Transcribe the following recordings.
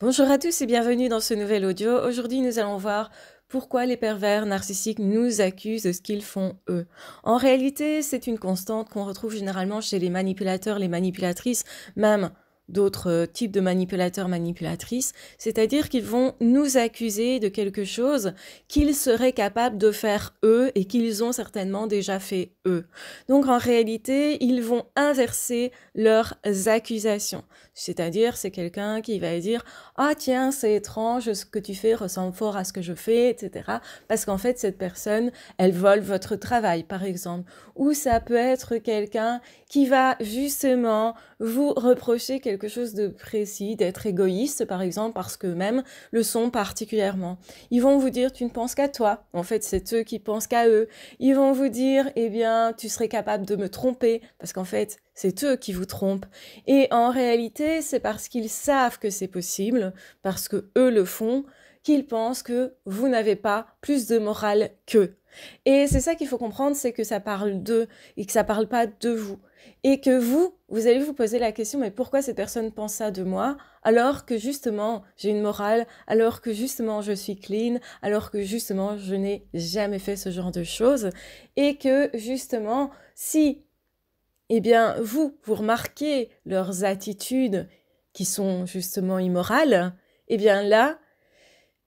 Bonjour à tous et bienvenue dans ce nouvel audio. Aujourd'hui, nous allons voir pourquoi les pervers narcissiques nous accusent de ce qu'ils font eux. En réalité, c'est une constante qu'on retrouve généralement chez les manipulateurs, les manipulatrices, même d'autres types de manipulateurs, manipulatrices, c'est-à-dire qu'ils vont nous accuser de quelque chose qu'ils seraient capables de faire eux et qu'ils ont certainement déjà fait eux. Donc en réalité, ils vont inverser leurs accusations. C'est-à-dire, c'est quelqu'un qui va dire « Ah tiens, c'est étrange, ce que tu fais ressemble fort à ce que je fais, etc. » Parce qu'en fait, cette personne, elle vole votre travail, par exemple. Ou ça peut être quelqu'un qui va justement vous reprocher quelque chose de précis, d'être égoïste, par exemple, parce qu'eux-mêmes le sont particulièrement. Ils vont vous dire « Tu ne penses qu'à toi. » En fait, c'est eux qui pensent qu'à eux. Ils vont vous dire « Eh bien, tu serais capable de me tromper. » Parce qu'en fait, c'est eux qui vous trompent. Et en réalité, c'est parce qu'ils savent que c'est possible, parce que eux le font, qu'ils pensent que vous n'avez pas plus de morale qu'eux. Et c'est ça qu'il faut comprendre, c'est que ça parle d'eux et que ça parle pas de vous. Et que vous allez vous poser la question, mais pourquoi cette personne pense ça de moi, alors que justement j'ai une morale, alors que justement je suis clean, alors que justement je n'ai jamais fait ce genre de choses, et que justement si eh bien, vous remarquez leurs attitudes qui sont justement immorales, eh bien là,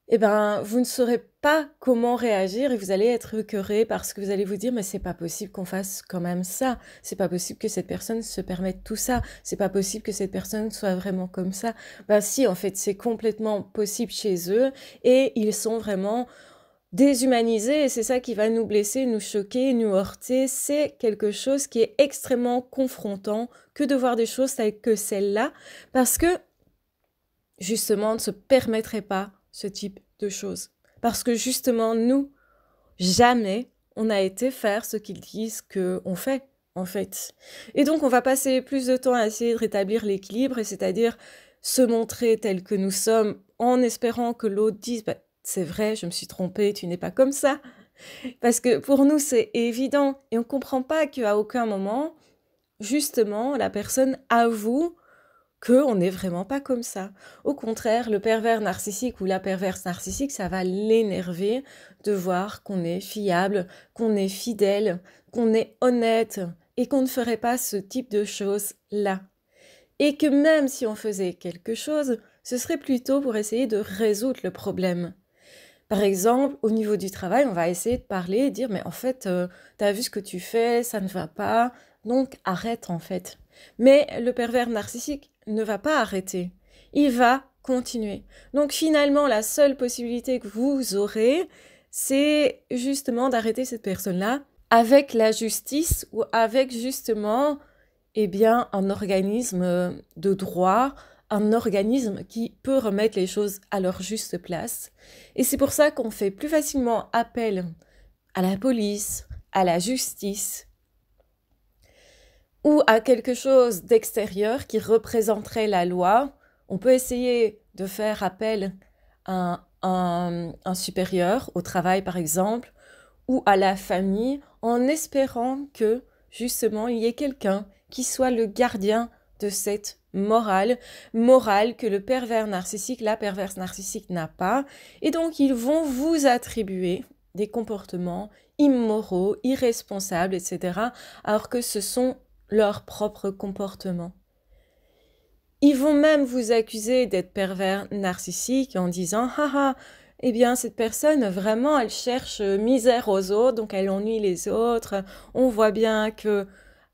eh ben, vous ne saurez pas comment réagir et vous allez être écœuré parce que vous allez vous dire, mais c'est pas possible qu'on fasse quand même ça. C'est pas possible que cette personne se permette tout ça. C'est pas possible que cette personne soit vraiment comme ça. Ben si, en fait, c'est complètement possible chez eux et ils sont vraiment déshumanisé, et c'est ça qui va nous blesser, nous choquer, nous heurter. C'est quelque chose qui est extrêmement confrontant que de voir des choses telles que celle-là, parce que justement on ne se permettrait pas ce type de choses. Parce que justement nous, jamais on a été faire ce qu'ils disent qu'on fait, en fait. Et donc on va passer plus de temps à essayer de rétablir l'équilibre, c'est-à-dire se montrer tel que nous sommes en espérant que l'autre dise bah, c'est vrai, je me suis trompée, tu n'es pas comme ça. Parce que pour nous, c'est évident. Et on ne comprend pas qu'à aucun moment, justement, la personne avoue qu'on n'est vraiment pas comme ça. Au contraire, le pervers narcissique ou la perverse narcissique, ça va l'énerver de voir qu'on est fiable, qu'on est fidèle, qu'on est honnête et qu'on ne ferait pas ce type de choses-là. Et que même si on faisait quelque chose, ce serait plutôt pour essayer de résoudre le problème. Par exemple, au niveau du travail, on va essayer de parler et dire, mais en fait, t'as vu ce que tu fais, ça ne va pas, donc arrête en fait. Mais le pervers narcissique ne va pas arrêter, il va continuer. Donc finalement, la seule possibilité que vous aurez, c'est justement d'arrêter cette personne-là avec la justice ou avec justement, eh bien, un organisme de droit, un organisme qui peut remettre les choses à leur juste place. Et c'est pour ça qu'on fait plus facilement appel à la police, à la justice, ou à quelque chose d'extérieur qui représenterait la loi. On peut essayer de faire appel à un supérieur au travail, par exemple, ou à la famille, en espérant que, justement, il y ait quelqu'un qui soit le gardien de cette morale que le pervers narcissique, la perverse narcissique n'a pas. Et donc, ils vont vous attribuer des comportements immoraux, irresponsables, etc., alors que ce sont leurs propres comportements. Ils vont même vous accuser d'être pervers narcissique en disant « Haha, eh bien, cette personne, vraiment, elle cherche misère aux autres, donc elle ennuie les autres. On voit bien que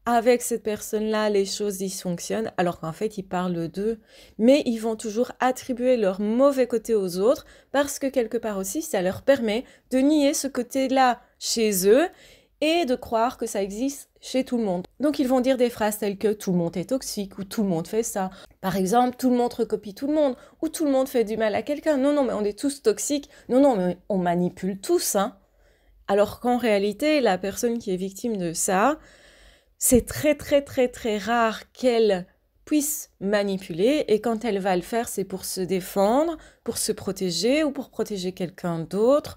avec cette personne-là, les choses dysfonctionnent, alors qu'en fait, ils parlent d'eux. Mais ils vont toujours attribuer leur mauvais côté aux autres, parce que quelque part aussi, ça leur permet de nier ce côté-là chez eux et de croire que ça existe chez tout le monde. Donc ils vont dire des phrases telles que tout le monde est toxique ou tout le monde fait ça. Par exemple, tout le monde recopie tout le monde ou tout le monde fait du mal à quelqu'un. Non, non, mais on est tous toxiques. Non, non, mais on manipule tous, hein. Alors qu'en réalité, la personne qui est victime de ça, c'est très, très, très, très rare qu'elle puisse manipuler et quand elle va le faire, c'est pour se défendre, pour se protéger ou pour protéger quelqu'un d'autre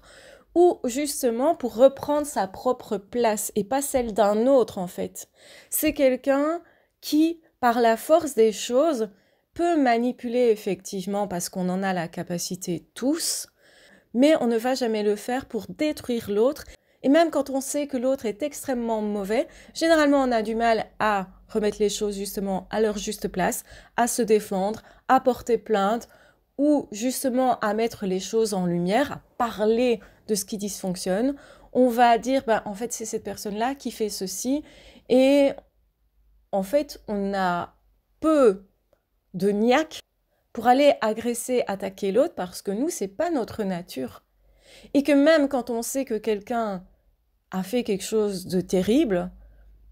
ou justement pour reprendre sa propre place et pas celle d'un autre en fait. C'est quelqu'un qui, par la force des choses, peut manipuler effectivement parce qu'on en a la capacité tous, mais on ne va jamais le faire pour détruire l'autre. Et même quand on sait que l'autre est extrêmement mauvais, généralement on a du mal à remettre les choses justement à leur juste place, à se défendre, à porter plainte ou justement à mettre les choses en lumière, à parler de ce qui dysfonctionne. On va dire, en fait c'est cette personne-là qui fait ceci et en fait on a peu de niaque pour aller agresser, attaquer l'autre parce que nous, c'est pas notre nature. Et que même quand on sait que quelqu'un a fait quelque chose de terrible,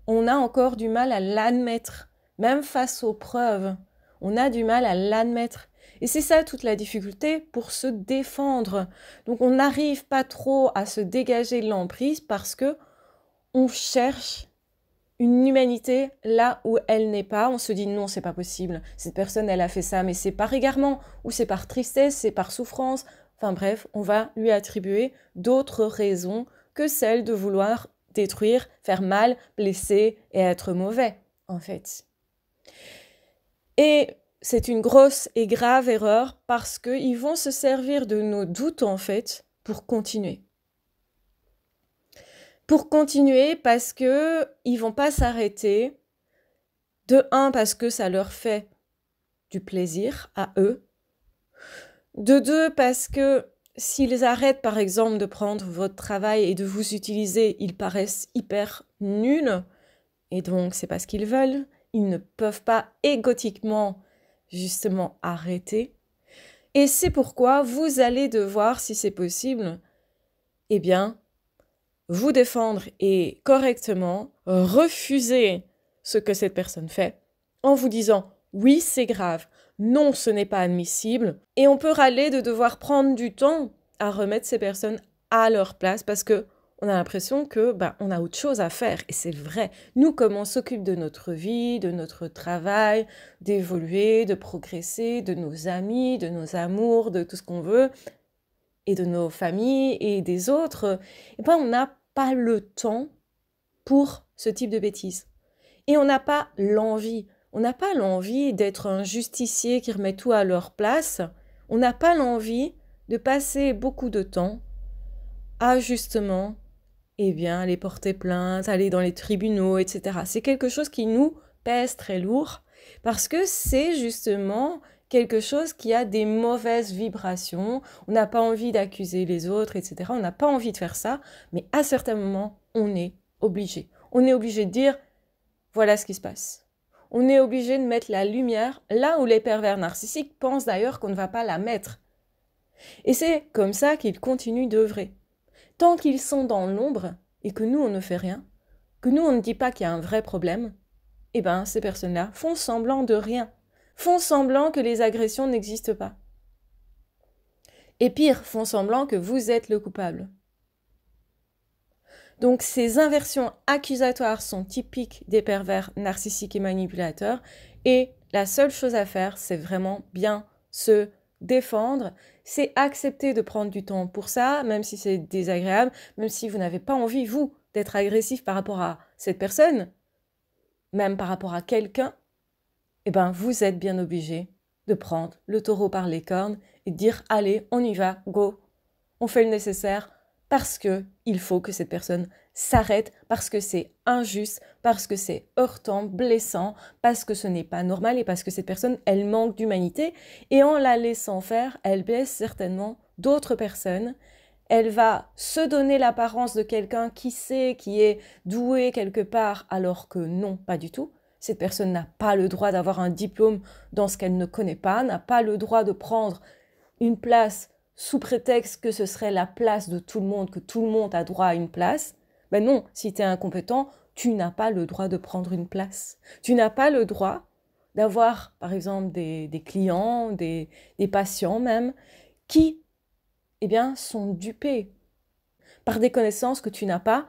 on a encore du mal à l'admettre. Même face aux preuves, on a du mal à l'admettre. Et c'est ça toute la difficulté pour se défendre. Donc on n'arrive pas trop à se dégager de l'emprise parce que on cherche une humanité là où elle n'est pas. On se dit non, c'est pas possible. Cette personne, elle a fait ça, mais c'est par égarement, ou c'est par tristesse, c'est par souffrance. Enfin bref, on va lui attribuer d'autres raisons que celle de vouloir détruire, faire mal, blesser et être mauvais, en fait. Et c'est une grosse et grave erreur parce qu'ils vont se servir de nos doutes, en fait, pour continuer. Pour continuer parce que ils vont pas s'arrêter. De un, parce que ça leur fait du plaisir à eux. De deux, parce que s'ils arrêtent par exemple de prendre votre travail et de vous utiliser, ils paraissent hyper nuls. Et donc c'est pas ce qu'ils veulent. Ils ne peuvent pas égotiquement justement arrêter. Et c'est pourquoi vous allez devoir, si c'est possible, eh bien, vous défendre et correctement refuser ce que cette personne fait en vous disant oui, c'est grave, non, ce n'est pas admissible. Et on peut râler de devoir prendre du temps à remettre ces personnes à leur place parce que on a l'impression que on a autre chose à faire et c'est vrai. Nous, comme on s'occupe de notre vie, de notre travail, d'évoluer, de progresser, de nos amis, de nos amours, de tout ce qu'on veut, et de nos familles et des autres, on n'a pas le temps pour ce type de bêtises. Et on n'a pas l'envie. On n'a pas l'envie d'être un justicier qui remet tout à leur place. On n'a pas l'envie de passer beaucoup de temps à justement, aller porter plainte, aller dans les tribunaux, etc. C'est quelque chose qui nous pèse très lourd parce que c'est justement quelque chose qui a des mauvaises vibrations, on n'a pas envie d'accuser les autres, etc. On n'a pas envie de faire ça, mais à certains moments, on est obligé. On est obligé de dire, voilà ce qui se passe. On est obligé de mettre la lumière là où les pervers narcissiques pensent d'ailleurs qu'on ne va pas la mettre. Et c'est comme ça qu'ils continuent d'œuvrer. Tant qu'ils sont dans l'ombre et que nous, on ne fait rien, que nous, on ne dit pas qu'il y a un vrai problème, ces personnes-là font semblant de rien. Font semblant que les agressions n'existent pas. Et pire, font semblant que vous êtes le coupable. Donc ces inversions accusatoires sont typiques des pervers narcissiques et manipulateurs et la seule chose à faire, c'est vraiment bien se défendre, c'est accepter de prendre du temps pour ça, même si c'est désagréable, même si vous n'avez pas envie, vous, d'être agressif par rapport à cette personne, même par rapport à quelqu'un, vous êtes bien obligé de prendre le taureau par les cornes et de dire « Allez, on y va, go, on fait le nécessaire » parce qu'il faut que cette personne s'arrête, parce que c'est injuste, parce que c'est heurtant, blessant, parce que ce n'est pas normal et parce que cette personne, elle manque d'humanité. Et en la laissant faire, elle blesse certainement d'autres personnes. Elle va se donner l'apparence de quelqu'un qui sait, qui est doué quelque part, alors que non, pas du tout. Cette personne n'a pas le droit d'avoir un diplôme dans ce qu'elle ne connaît pas, n'a pas le droit de prendre une place sous prétexte que ce serait la place de tout le monde, que tout le monde a droit à une place. Non, si tu es incompétent, tu n'as pas le droit de prendre une place. Tu n'as pas le droit d'avoir, par exemple, des clients, des patients même, qui, sont dupés par des connaissances que tu n'as pas.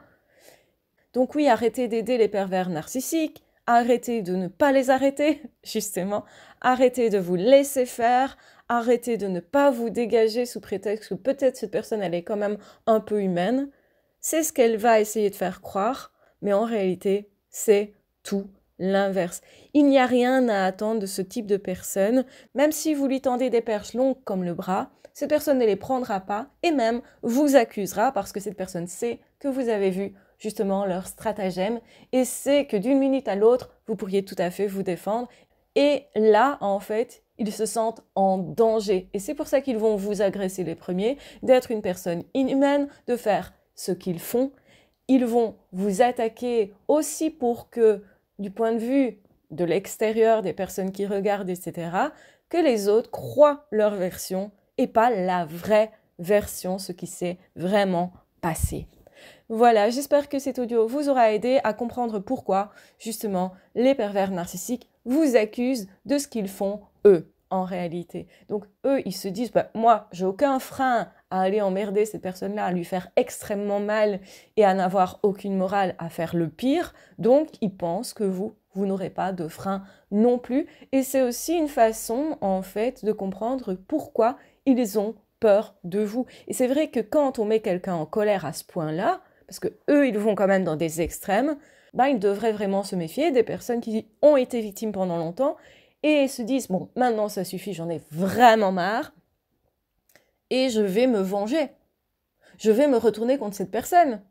Donc oui, arrêtez d'aider les pervers narcissiques, arrêtez de ne pas les arrêter, justement, arrêtez de vous laisser faire, arrêtez de ne pas vous dégager sous prétexte que peut-être cette personne, elle est quand même un peu humaine. C'est ce qu'elle va essayer de faire croire, mais en réalité, c'est tout l'inverse. Il n'y a rien à attendre de ce type de personne, même si vous lui tendez des perches longues comme le bras, cette personne ne les prendra pas et même vous accusera parce que cette personne sait que vous avez vu justement leur stratagème et sait que d'une minute à l'autre, vous pourriez tout à fait vous défendre. Et là, en fait, ils se sentent en danger. Et c'est pour ça qu'ils vont vous agresser les premiers, d'être une personne inhumaine, de faire ce qu'ils font. Ils vont vous attaquer aussi pour que, du point de vue de l'extérieur, des personnes qui regardent, etc., que les autres croient leur version et pas la vraie version, ce qui s'est vraiment passé. Voilà, j'espère que cet audio vous aura aidé à comprendre pourquoi, justement, les pervers narcissiques vous accusent de ce qu'ils font eux, en réalité. Donc, eux, ils se disent, bah, moi, j'ai aucun frein à aller emmerder cette personne-là, à lui faire extrêmement mal et à n'avoir aucune morale à faire le pire. Donc, ils pensent que vous n'aurez pas de frein non plus. Et c'est aussi une façon, en fait, de comprendre pourquoi ils ont peur de vous. Et c'est vrai que quand on met quelqu'un en colère à ce point-là, parce que eux, ils vont quand même dans des extrêmes, ben, ils devraient vraiment se méfier des personnes qui ont été victimes pendant longtemps et se disent, bon, maintenant ça suffit, j'en ai vraiment marre, et je vais me venger. Je vais me retourner contre cette personne.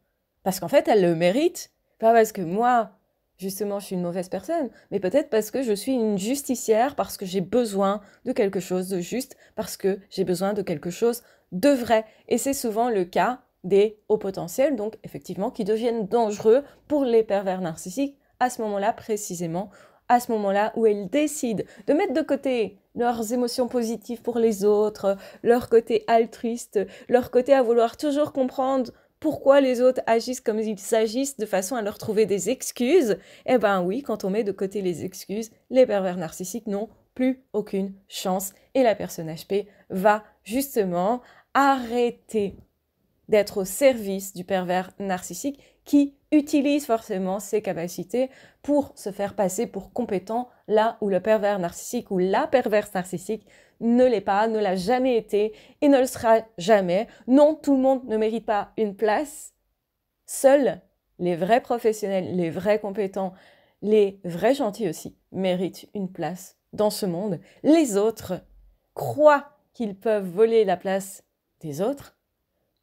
Parce qu'en fait, elle le mérite. Pas parce que moi, justement, je suis une mauvaise personne, mais peut-être parce que je suis une justicière, parce que j'ai besoin de quelque chose de juste, parce que j'ai besoin de quelque chose de vrai. Et c'est souvent le cas des hauts potentiels, donc effectivement, qui deviennent dangereux pour les pervers narcissiques à ce moment-là précisément, à ce moment-là où ils décident de mettre de côté leurs émotions positives pour les autres, leur côté altruiste, leur côté à vouloir toujours comprendre pourquoi les autres agissent comme ils s'agissent de façon à leur trouver des excuses. Eh ben oui, quand on met de côté les excuses, les pervers narcissiques n'ont plus aucune chance et la personne HP va justement arrêter d'être au service du pervers narcissique qui utilise forcément ses capacités pour se faire passer pour compétent là où le pervers narcissique ou la perverse narcissique ne l'est pas, ne l'a jamais été et ne le sera jamais. Non, tout le monde ne mérite pas une place. Seuls les vrais professionnels, les vrais compétents, les vrais gentils aussi méritent une place dans ce monde. Les autres croient qu'ils peuvent voler la place des autres,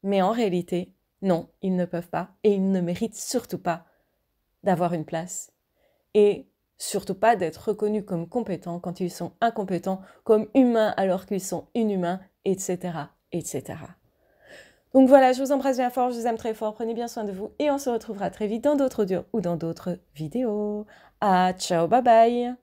mais en réalité, non, ils ne peuvent pas et ils ne méritent surtout pas d'avoir une place et surtout pas d'être reconnus comme compétents quand ils sont incompétents, comme humains alors qu'ils sont inhumains, etc., etc. Donc voilà, je vous embrasse bien fort, je vous aime très fort, prenez bien soin de vous et on se retrouvera très vite dans d'autres audios ou dans d'autres vidéos. Ah, ciao, bye bye!